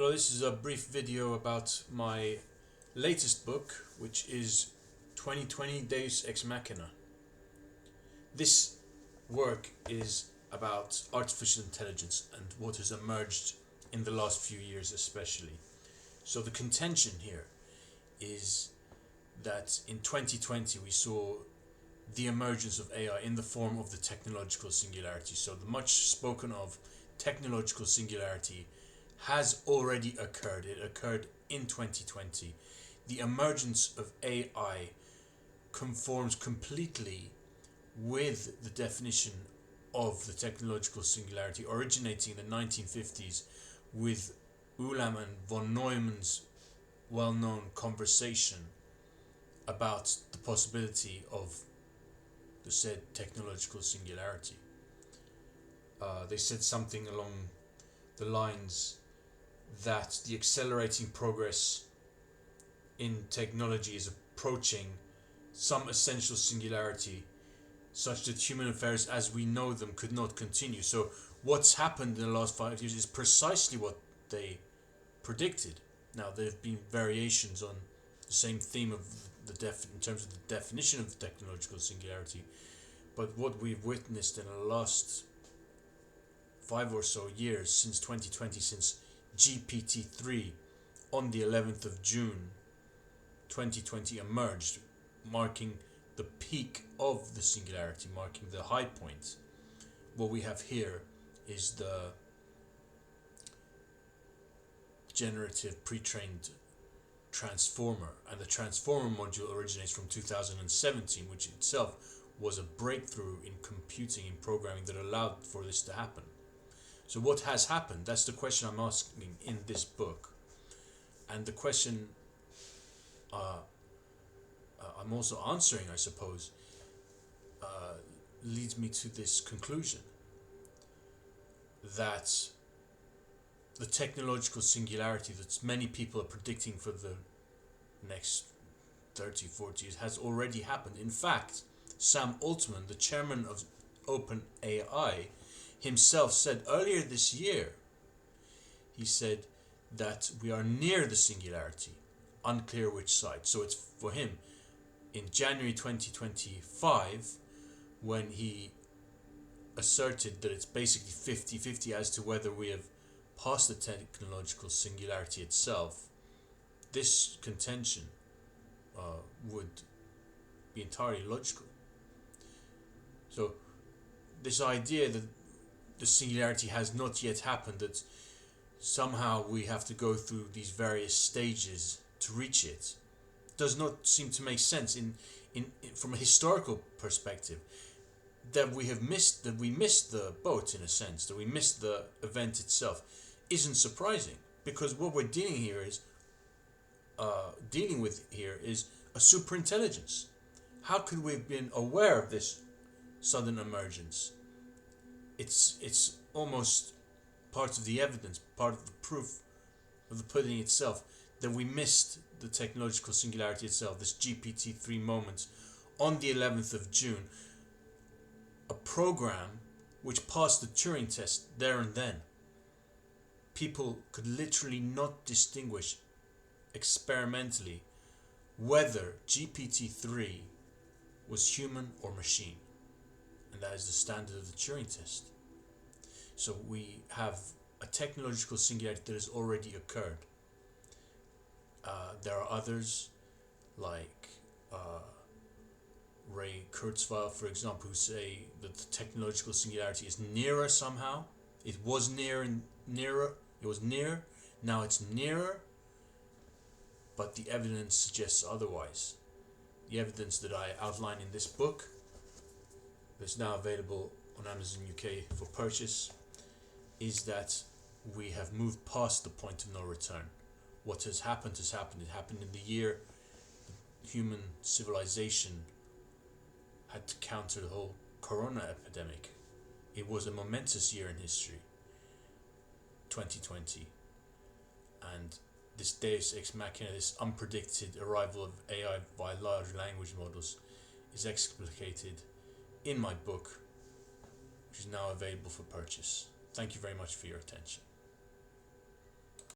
Hello, this is a brief video about my latest book, which is 2020 Deus Ex Machina. This work is about artificial intelligence and what has emerged in the last few years especially. So the contention here is that in 2020 we saw the emergence of AI in the form of the technological singularity. So the much spoken of technological singularity has already occurred. It occurred in 2020. The emergence of AI conforms completely with the definition of the technological singularity originating in the 1950s with Ulam and von Neumann's well-known conversation about the possibility of the said technological singularity. They said something along the lines that the accelerating progress in technology is approaching some essential singularity such that human affairs as we know them could not continue. So what's happened in the last 5 years is precisely what they predicted. Now there have been variations on the same theme of in terms of the definition of the technological singularity, but what we've witnessed in the last 5 or so years since 2020, since GPT-3 on the 11th of June 2020 emerged, marking the peak of the singularity, marking the high point. What we have here is the generative pre-trained transformer, and the transformer module originates from 2017, which itself was a breakthrough in computing and programming that allowed for this to happen. So what has happened? That's the question I'm asking in this book. And the question I'm also answering, I suppose, leads me to this conclusion that the technological singularity that many people are predicting for the next 30, 40 years has already happened. In fact, Sam Altman, the chairman of OpenAI, himself said earlier this year, he said that we are near the singularity, unclear which side. So it's for him in January 2025 when he asserted that it's basically 50-50 as to whether we have passed the technological singularity itself. This contention would be entirely logical. So this idea that the singularity has not yet happened, that somehow we have to go through these various stages to reach it, does not seem to make sense in from a historical perspective. That we missed the boat in a sense, that we missed the event itself, isn't surprising, because what we're dealing with here is a superintelligence. How could we have been aware of this sudden emergence? It's almost part of the evidence, part of the proof of the pudding itself, that we missed the technological singularity itself, this GPT-3 moment on the 11th of June, a program which passed the Turing test there and then. People could literally not distinguish experimentally whether GPT-3 was human or machine, and that is the standard of the Turing test. So we have a technological singularity that has already occurred. There are others like Ray Kurzweil, for example, who say that the technological singularity is nearer somehow. It was nearer. It was near. Now it's nearer. But the evidence suggests otherwise. The evidence that I outline in this book, that's now available on Amazon UK for purchase, is that we have moved past the point of no return. What has happened has happened. It happened in the year human civilization had to counter the whole corona epidemic. It was a momentous year in history, 2020. And this Deus Ex Machina, this unpredicted arrival of AI by large language models, is explicated in my book, which is now available for purchase. Thank you very much for your attention.